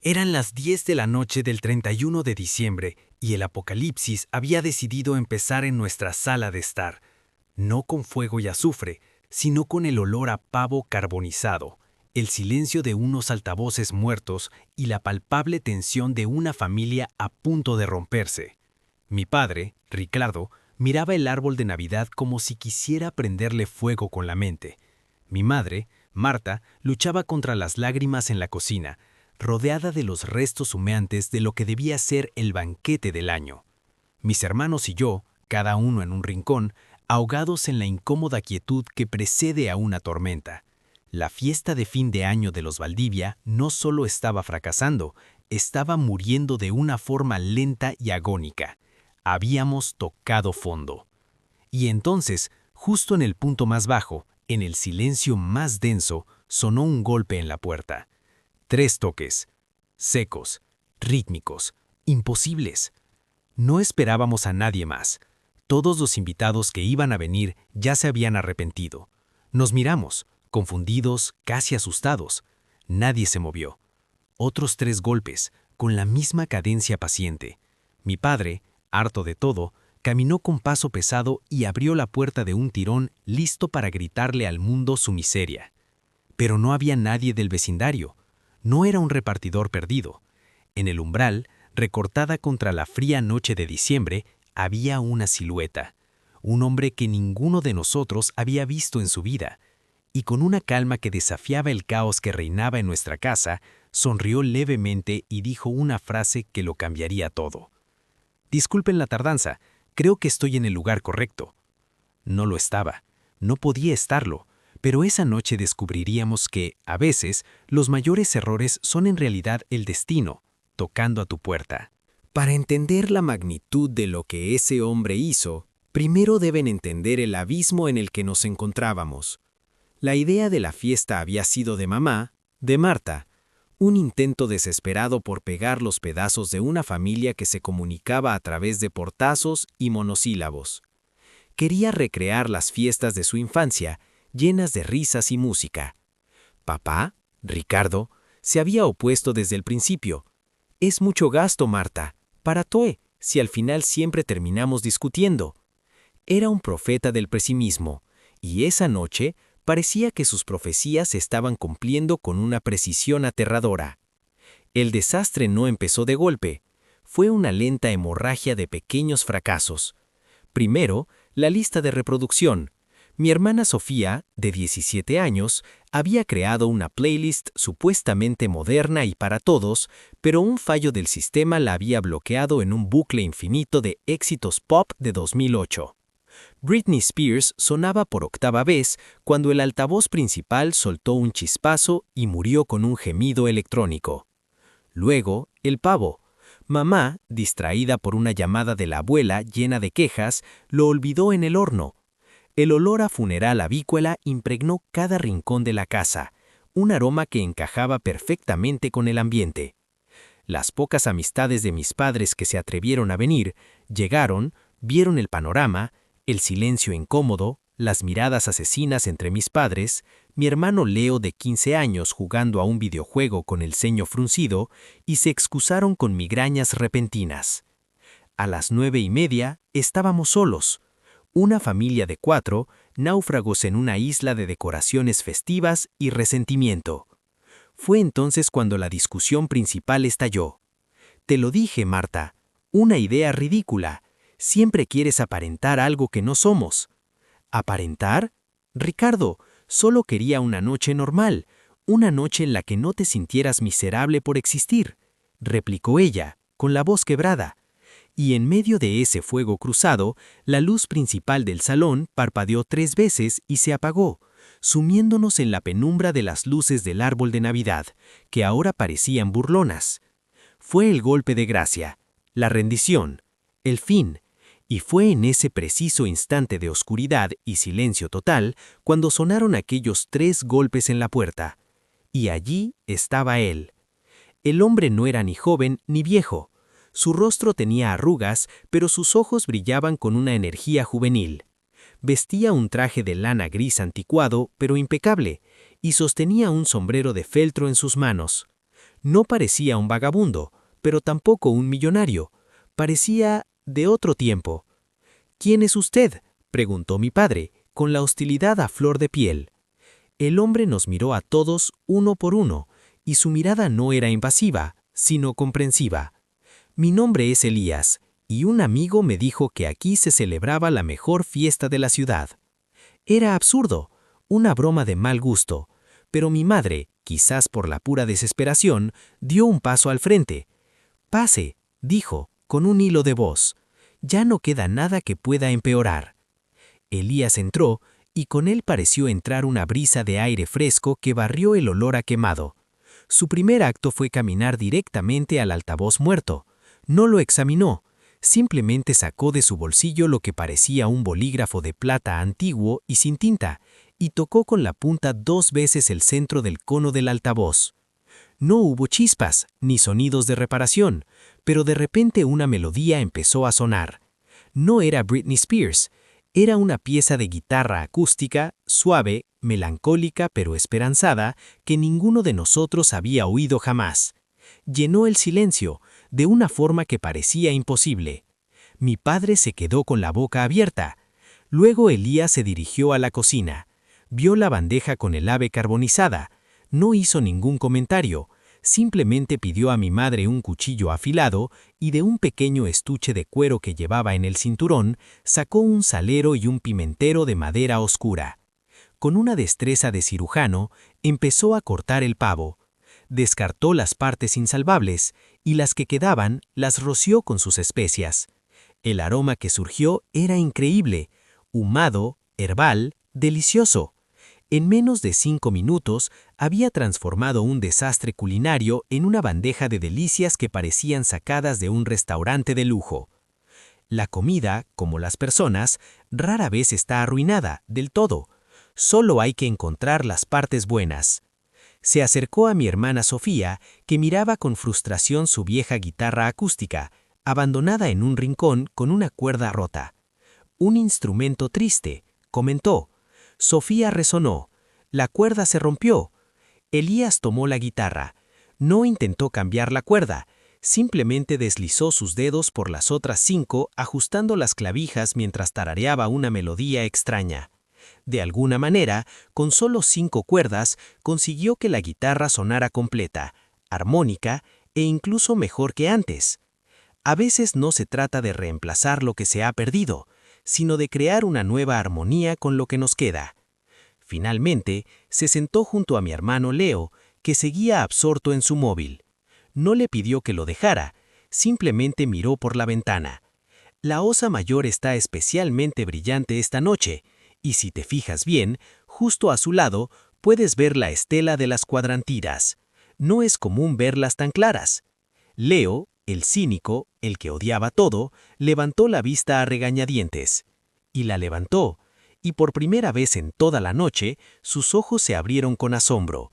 Eran las 10 de la noche del 31 de diciembre y el apocalipsis había decidido empezar en nuestra sala de estar, no con fuego y azufre, sino con el olor a pavo carbonizado, el silencio de unos altavoces muertos y la palpable tensión de una familia a punto de romperse. Mi padre, Ricardo, miraba el árbol de Navidad como si quisiera prenderle fuego con la mente. Mi madre, Marta, luchaba contra las lágrimas en la cocina, rodeada de los restos humeantes de lo que debía ser el banquete del año. Mis hermanos y yo, cada uno en un rincón, ahogados en la incómoda quietud que precede a una tormenta. La fiesta de fin de año de los Valdivia no solo estaba fracasando, estaba muriendo de una forma lenta y agónica. Habíamos tocado fondo. Y entonces, justo en el punto más bajo, en el silencio más denso, sonó un golpe en la puerta. 3 toques, secos, rítmicos, imposibles. No esperábamos a nadie más. Todos los invitados que iban a venir ya se habían arrepentido. Nos miramos, confundidos, casi asustados. Nadie se movió. Otros 3 golpes, con la misma cadencia paciente. Mi padre, harto de todo, caminó con paso pesado y abrió la puerta de un tirón, listo para gritarle al mundo su miseria. Pero no había nadie del vecindario. No era un repartidor perdido. En el umbral, recortada contra la fría noche de diciembre, había una silueta. Un hombre que ninguno de nosotros había visto en su vida. Y con una calma que desafiaba el caos que reinaba en nuestra casa, sonrió levemente y dijo una frase que lo cambiaría todo. «Disculpen la tardanza, creo que estoy en el lugar correcto». No lo estaba. No podía estarlo. Pero esa noche descubriríamos que, a veces, los mayores errores son en realidad el destino, tocando a tu puerta. Para entender la magnitud de lo que ese hombre hizo, primero deben entender el abismo en el que nos encontrábamos. La idea de la fiesta había sido de mamá, de Marta, un intento desesperado por pegar los pedazos de una familia que se comunicaba a través de portazos y monosílabos. Quería recrear las fiestas de su infancia, llenas de risas y música. Papá, Ricardo, se había opuesto desde el principio. «Es mucho gasto, Marta. ¿Para qué, si al final siempre terminamos discutiendo?» Era un profeta del pesimismo, y esa noche parecía que sus profecías se estaban cumpliendo con una precisión aterradora. El desastre no empezó de golpe. Fue una lenta hemorragia de pequeños fracasos. Primero, la lista de reproducción. Mi hermana Sofía, de 17 años, había creado una playlist supuestamente moderna y para todos, pero un fallo del sistema la había bloqueado en un bucle infinito de éxitos pop de 2008. Britney Spears sonaba por 8ª vez cuando el altavoz principal soltó un chispazo y murió con un gemido electrónico. Luego, el pavo. Mamá, distraída por una llamada de la abuela llena de quejas, lo olvidó en el horno. El olor a funeral avícola impregnó cada rincón de la casa, un aroma que encajaba perfectamente con el ambiente. Las pocas amistades de mis padres que se atrevieron a venir, llegaron, vieron el panorama, el silencio incómodo, las miradas asesinas entre mis padres, mi hermano Leo de 15 años jugando a un videojuego con el ceño fruncido, y se excusaron con migrañas repentinas. A las 9:30 estábamos solos. Una familia de 4, náufragos en una isla de decoraciones festivas y resentimiento. Fue entonces cuando la discusión principal estalló. «Te lo dije, Marta, una idea ridícula. Siempre quieres aparentar algo que no somos». «¿Aparentar? Ricardo, solo quería una noche normal, una noche en la que no te sintieras miserable por existir», replicó ella, con la voz quebrada. Y en medio de ese fuego cruzado, la luz principal del salón parpadeó 3 veces y se apagó, sumiéndonos en la penumbra de las luces del árbol de Navidad, que ahora parecían burlonas. Fue el golpe de gracia, la rendición, el fin, y fue en ese preciso instante de oscuridad y silencio total cuando sonaron aquellos 3 golpes en la puerta. Y allí estaba él. El hombre no era ni joven ni viejo. Su rostro tenía arrugas, pero sus ojos brillaban con una energía juvenil. Vestía un traje de lana gris anticuado, pero impecable, y sostenía un sombrero de feltro en sus manos. No parecía un vagabundo, pero tampoco un millonario. Parecía de otro tiempo. «¿Quién es usted?», preguntó mi padre, con la hostilidad a flor de piel. El hombre nos miró a todos uno por uno, y su mirada no era invasiva, sino comprensiva. «Mi nombre es Elías, y un amigo me dijo que aquí se celebraba la mejor fiesta de la ciudad». Era absurdo, una broma de mal gusto, pero mi madre, quizás por la pura desesperación, dio un paso al frente. «Pase», dijo, con un hilo de voz. «Ya no queda nada que pueda empeorar». Elías entró, y con él pareció entrar una brisa de aire fresco que barrió el olor a quemado. Su primer acto fue caminar directamente al altavoz muerto. No lo examinó, simplemente sacó de su bolsillo lo que parecía un bolígrafo de plata antiguo y sin tinta, y tocó con la punta 2 veces el centro del cono del altavoz. No hubo chispas, ni sonidos de reparación, pero de repente una melodía empezó a sonar. No era Britney Spears, era una pieza de guitarra acústica, suave, melancólica pero esperanzada, que ninguno de nosotros había oído jamás. Llenó el silencio, de una forma que parecía imposible. Mi padre se quedó con la boca abierta. Luego Elías se dirigió a la cocina. Vio la bandeja con el ave carbonizada. No hizo ningún comentario. Simplemente pidió a mi madre un cuchillo afilado y de un pequeño estuche de cuero que llevaba en el cinturón, sacó un salero y un pimentero de madera oscura. Con una destreza de cirujano, empezó a cortar el pavo. Descartó las partes insalvables y las que quedaban las roció con sus especias. El aroma que surgió era increíble, humado, herbal, delicioso. En menos de 5 minutos había transformado un desastre culinario en una bandeja de delicias que parecían sacadas de un restaurante de lujo. La comida, como las personas, rara vez está arruinada del todo. Solo hay que encontrar las partes buenas. Se acercó a mi hermana Sofía, que miraba con frustración su vieja guitarra acústica, abandonada en un rincón con una cuerda rota. «Un instrumento triste», comentó. Sofía resonó. La cuerda se rompió. Elías tomó la guitarra. No intentó cambiar la cuerda, simplemente deslizó sus dedos por las otras 5, ajustando las clavijas mientras tarareaba una melodía extraña. De alguna manera, con solo 5 cuerdas, consiguió que la guitarra sonara completa, armónica e incluso mejor que antes. A veces no se trata de reemplazar lo que se ha perdido, sino de crear una nueva armonía con lo que nos queda. Finalmente, se sentó junto a mi hermano Leo, que seguía absorto en su móvil. No le pidió que lo dejara, simplemente miró por la ventana. La Osa Mayor está especialmente brillante esta noche, y si te fijas bien, justo a su lado puedes ver la estela de las cuadrantidas. No es común verlas tan claras. Leo, el cínico, el que odiaba todo, levantó la vista a regañadientes. Y la levantó, y por primera vez en toda la noche, sus ojos se abrieron con asombro.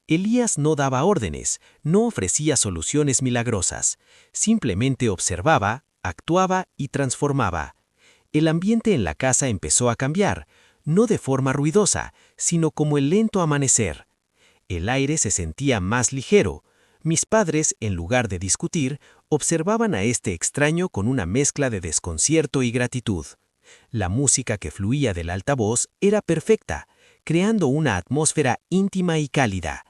Elías no daba órdenes, no ofrecía soluciones milagrosas, simplemente observaba, actuaba y transformaba. El ambiente en la casa empezó a cambiar, no de forma ruidosa, sino como el lento amanecer. El aire se sentía más ligero. Mis padres, en lugar de discutir, observaban a este extraño con una mezcla de desconcierto y gratitud. La música que fluía del altavoz era perfecta, creando una atmósfera íntima y cálida.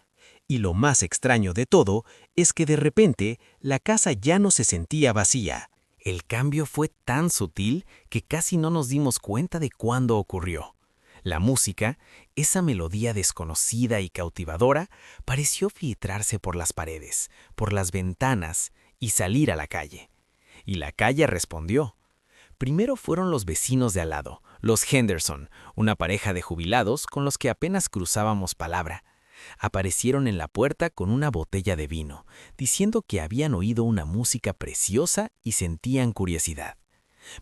Y lo más extraño de todo es que de repente la casa ya no se sentía vacía. El cambio fue tan sutil que casi no nos dimos cuenta de cuándo ocurrió. La música, esa melodía desconocida y cautivadora, pareció filtrarse por las paredes, por las ventanas y salir a la calle. Y la calle respondió. Primero fueron los vecinos de al lado, los Henderson, una pareja de jubilados con los que apenas cruzábamos palabra. Aparecieron en la puerta con una botella de vino, diciendo que habían oído una música preciosa y sentían curiosidad.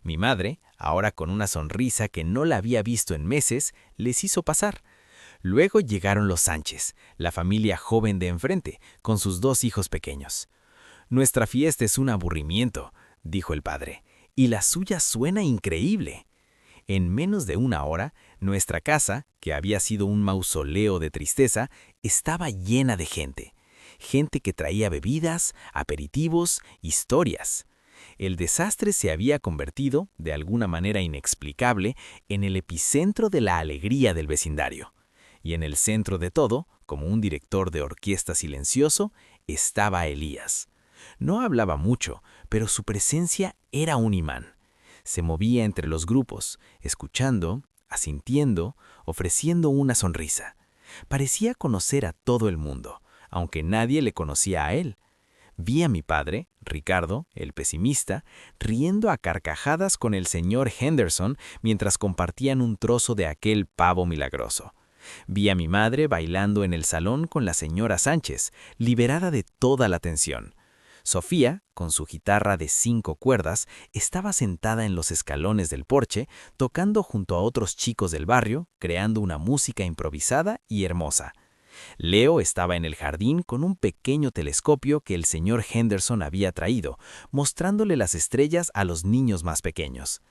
Mi madre, ahora con una sonrisa que no la había visto en meses, les hizo pasar. Luego llegaron los Sánchez, la familia joven de enfrente, con sus 2 hijos pequeños. «Nuestra fiesta es un aburrimiento», dijo el padre, «y la suya suena increíble». En menos de una hora, nuestra casa, que había sido un mausoleo de tristeza, estaba llena de gente. gente que traía bebidas, aperitivos, historias. El desastre se había convertido, de alguna manera inexplicable, en el epicentro de la alegría del vecindario. Y en el centro de todo, como un director de orquesta silencioso, estaba Elías. No hablaba mucho, pero su presencia era un imán. Se movía entre los grupos, escuchando, asintiendo, ofreciendo una sonrisa. Parecía conocer a todo el mundo, aunque nadie le conocía a él. Vi a mi padre, Ricardo, el pesimista, riendo a carcajadas con el señor Henderson mientras compartían un trozo de aquel pavo milagroso. Vi a mi madre bailando en el salón con la señora Sánchez, liberada de toda la tensión. Sofía, con su guitarra de 5 cuerdas, estaba sentada en los escalones del porche, tocando junto a otros chicos del barrio, creando una música improvisada y hermosa. Leo estaba en el jardín con un pequeño telescopio que el señor Henderson había traído, mostrándole las estrellas a los niños más pequeños.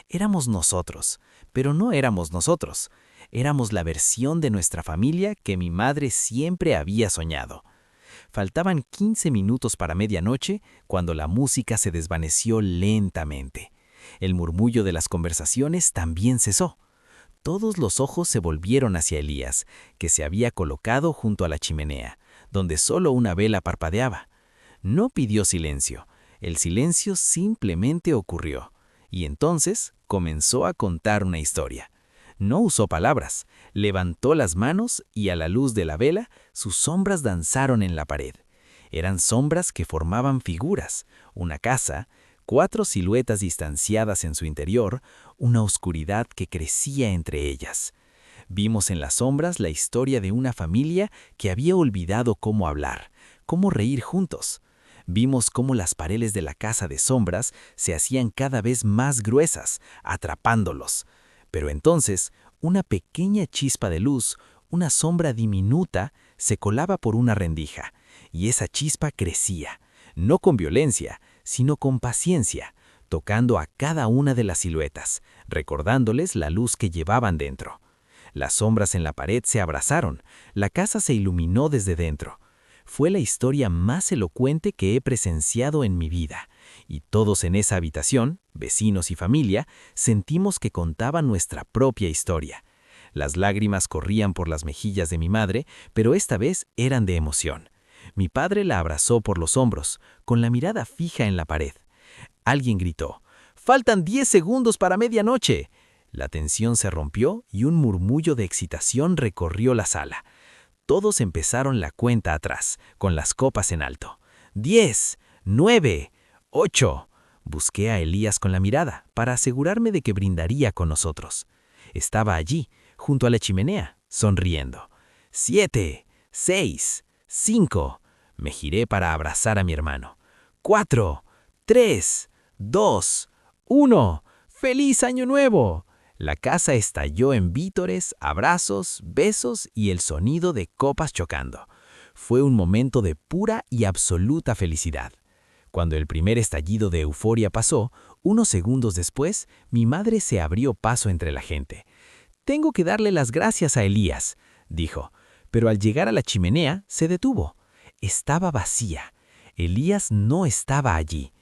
Éramos nosotros, pero no éramos nosotros. Éramos la versión de nuestra familia que mi madre siempre había soñado. Faltaban 15 minutos para medianoche cuando la música se desvaneció lentamente. El murmullo de las conversaciones también cesó. Todos los ojos se volvieron hacia Elías, que se había colocado junto a la chimenea, donde solo una vela parpadeaba. No pidió silencio, el silencio simplemente ocurrió, y entonces comenzó a contar una historia. No usó palabras, levantó las manos y a la luz de la vela sus sombras danzaron en la pared. Eran sombras que formaban figuras, una casa, 4 siluetas distanciadas en su interior, una oscuridad que crecía entre ellas. Vimos en las sombras la historia de una familia que había olvidado cómo hablar, cómo reír juntos. Vimos cómo las paredes de la casa de sombras se hacían cada vez más gruesas, atrapándolos. Pero entonces, una pequeña chispa de luz, una sombra diminuta, se colaba por una rendija, y esa chispa crecía, no con violencia, sino con paciencia, tocando a cada una de las siluetas, recordándoles la luz que llevaban dentro. Las sombras en la pared se abrazaron, la casa se iluminó desde dentro. Fue la historia más elocuente que he presenciado en mi vida, y todos en esa habitación, vecinos y familia, sentimos que contaban nuestra propia historia. Las lágrimas corrían por las mejillas de mi madre, pero esta vez eran de emoción. Mi padre la abrazó por los hombros, con la mirada fija en la pared. Alguien gritó: «¡Faltan 10 segundos para medianoche!». La tensión se rompió y un murmullo de excitación recorrió la sala. Todos empezaron la cuenta atrás, con las copas en alto. 10, 9, 8. Busqué a Elías con la mirada, para asegurarme de que brindaría con nosotros. Estaba allí, junto a la chimenea, sonriendo. 7, 6, 5. Me giré para abrazar a mi hermano. 4, 3, 2, 1. ¡Feliz Año Nuevo! La casa estalló en vítores, abrazos, besos y el sonido de copas chocando. Fue un momento de pura y absoluta felicidad. Cuando el primer estallido de euforia pasó, unos segundos después, mi madre se abrió paso entre la gente. «Tengo que darle las gracias a Elías», dijo, pero al llegar a la chimenea se detuvo. Estaba vacía. Elías no estaba allí.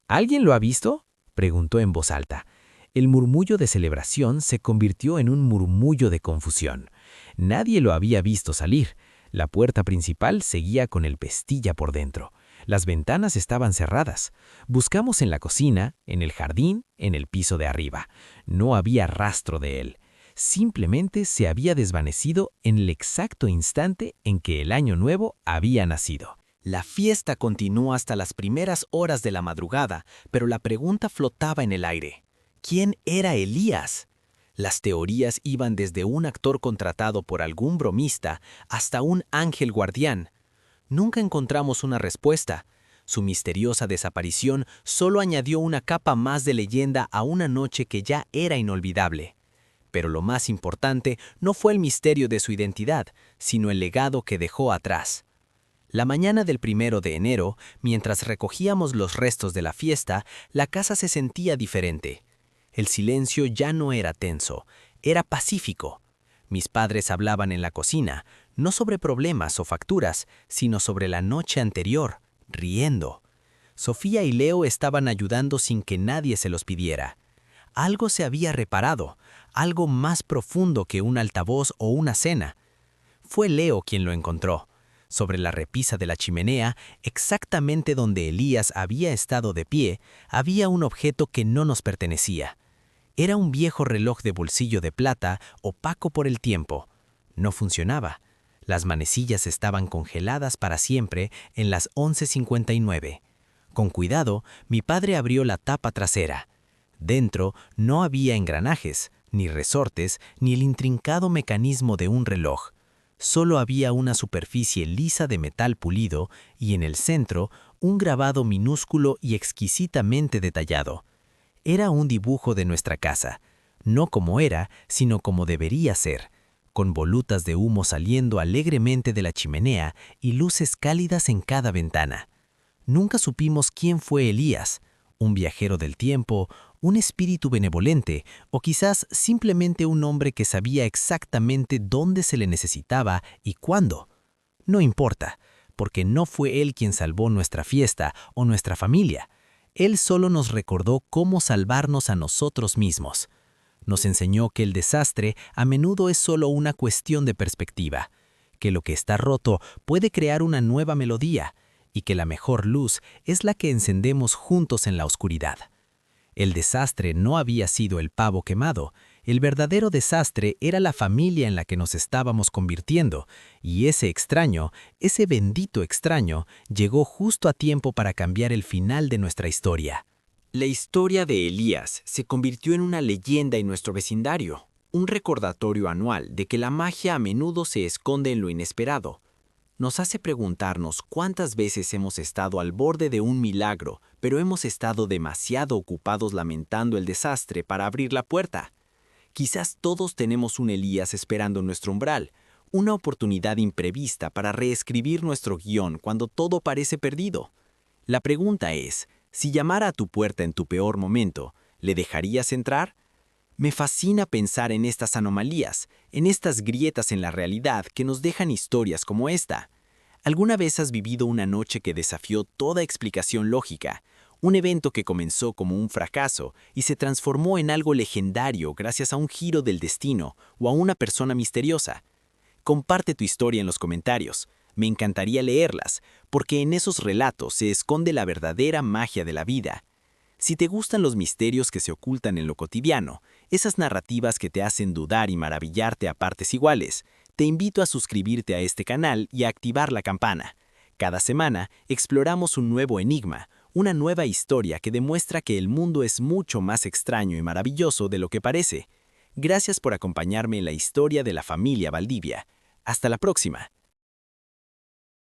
«¿Alguien lo ha visto?», preguntó en voz alta. El murmullo de celebración se convirtió en un murmullo de confusión. Nadie lo había visto salir. La puerta principal seguía con el pestilla por dentro. Las ventanas estaban cerradas. Buscamos en la cocina, en el jardín, en el piso de arriba. No había rastro de él. Simplemente se había desvanecido en el exacto instante en que el Año Nuevo había nacido. La fiesta continuó hasta las primeras horas de la madrugada, pero la pregunta flotaba en el aire. ¿Quién era Elías? Las teorías iban desde un actor contratado por algún bromista hasta un ángel guardián. Nunca encontramos una respuesta. Su misteriosa desaparición solo añadió una capa más de leyenda a una noche que ya era inolvidable. Pero lo más importante no fue el misterio de su identidad, sino el legado que dejó atrás. La mañana del 1 de enero, mientras recogíamos los restos de la fiesta, la casa se sentía diferente. El silencio ya no era tenso, era pacífico. Mis padres hablaban en la cocina, no sobre problemas o facturas, sino sobre la noche anterior, riendo. Sofía y Leo estaban ayudando sin que nadie se los pidiera. Algo se había reparado, algo más profundo que un altavoz o una cena. Fue Leo quien lo encontró. Sobre la repisa de la chimenea, exactamente donde Elías había estado de pie, había un objeto que no nos pertenecía. Era un viejo reloj de bolsillo de plata, opaco por el tiempo. No funcionaba. Las manecillas estaban congeladas para siempre en las 11:59. Con cuidado, mi padre abrió la tapa trasera. Dentro no había engranajes, ni resortes, ni el intrincado mecanismo de un reloj. Solo había una superficie lisa de metal pulido y en el centro un grabado minúsculo y exquisitamente detallado. Era un dibujo de nuestra casa, no como era, sino como debería ser, con volutas de humo saliendo alegremente de la chimenea y luces cálidas en cada ventana. Nunca supimos quién fue Elías, un viajero del tiempo, un espíritu benevolente o quizás simplemente un hombre que sabía exactamente dónde se le necesitaba y cuándo. No importa, porque no fue él quien salvó nuestra fiesta o nuestra familia. Él solo nos recordó cómo salvarnos a nosotros mismos. Nos enseñó que el desastre a menudo es solo una cuestión de perspectiva, que lo que está roto puede crear una nueva melodía y que la mejor luz es la que encendemos juntos en la oscuridad. El desastre no había sido el pavo quemado, el verdadero desastre era la familia en la que nos estábamos convirtiendo, y ese extraño, ese bendito extraño, llegó justo a tiempo para cambiar el final de nuestra historia. La historia de Elías se convirtió en una leyenda en nuestro vecindario, un recordatorio anual de que la magia a menudo se esconde en lo inesperado. Nos hace preguntarnos cuántas veces hemos estado al borde de un milagro, pero hemos estado demasiado ocupados lamentando el desastre para abrir la puerta. Quizás todos tenemos un Elías esperando en nuestro umbral, una oportunidad imprevista para reescribir nuestro guión cuando todo parece perdido. La pregunta es, si llamara a tu puerta en tu peor momento, ¿le dejarías entrar? Me fascina pensar en estas anomalías, en estas grietas en la realidad que nos dejan historias como esta. ¿Alguna vez has vivido una noche que desafió toda explicación lógica? Un evento que comenzó como un fracaso y se transformó en algo legendario gracias a un giro del destino o a una persona misteriosa. Comparte tu historia en los comentarios. Me encantaría leerlas, porque en esos relatos se esconde la verdadera magia de la vida. Si te gustan los misterios que se ocultan en lo cotidiano, esas narrativas que te hacen dudar y maravillarte a partes iguales, te invito a suscribirte a este canal y a activar la campana. Cada semana exploramos un nuevo enigma, una nueva historia que demuestra que el mundo es mucho más extraño y maravilloso de lo que parece. Gracias por acompañarme en la historia de la familia Valdivia. Hasta la próxima.